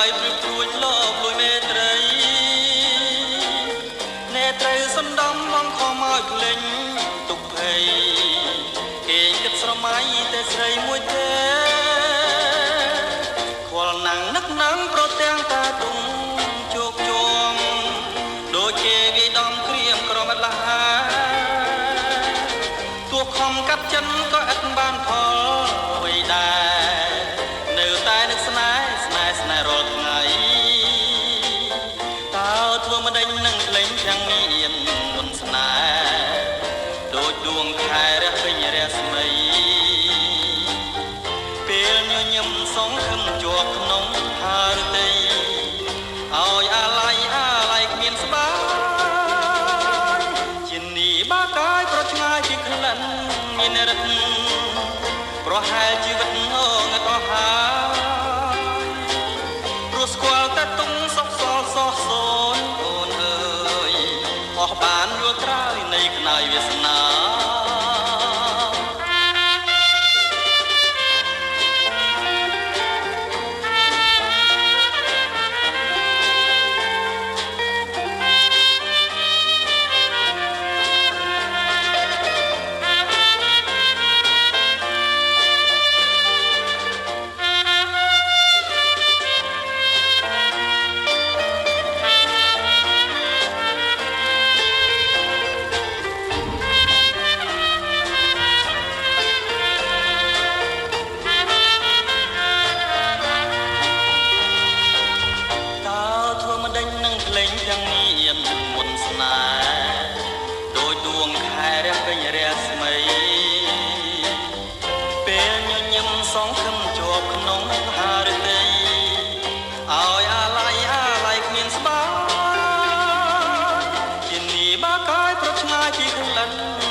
យព្រឹកព្រួយលបលួយមេត្រីនេត្រូវសំដំបងខំឲ្យភ្លេងទុកភ័យគេគិតស្រមៃតែស្រីមួយទេខ្វល់ណាំងនឹកណាំងប្រទាំងតាទុំជោគជងដូចជាវាដំក្រៀមក្រមឥតលហាទោះខំកាត់ចិនក៏ឥតបានផលអ្វីដែរនៅតែនឹកស្នេហ៍រាល់ថ្ងៃតើធ្វើមិនដេញនឹងភ្លេងទាំងមានមុនស្នេហ៍ដូចដួងខែរះពេញរស្មីពេលញញឹមសងខឹមជាប់ក្នុងហារតីឲ្យអាឡ័យគ្មានស្បាយជានីបាកាយប្រឆ្ងាយពីក្លិនមានរិទ្ធប្រហែលជីវិតងងឹតអស់ហើយស្គាល់តែទុំសុកសល់សោះសូនអូនអើយអស់បានយល់ត្រើយនៃក្នាយវាសនាទាំងមានមុនស្នេហ៍ដោយដួងខែរះពេញរស្មីពេលញញឹមសងខឹមជាប់ក្នុងហារតីឲ្យអាឡ័យគ្មានស្បាយជានីបាកាយប្រឆ្ងាយពីក្លិន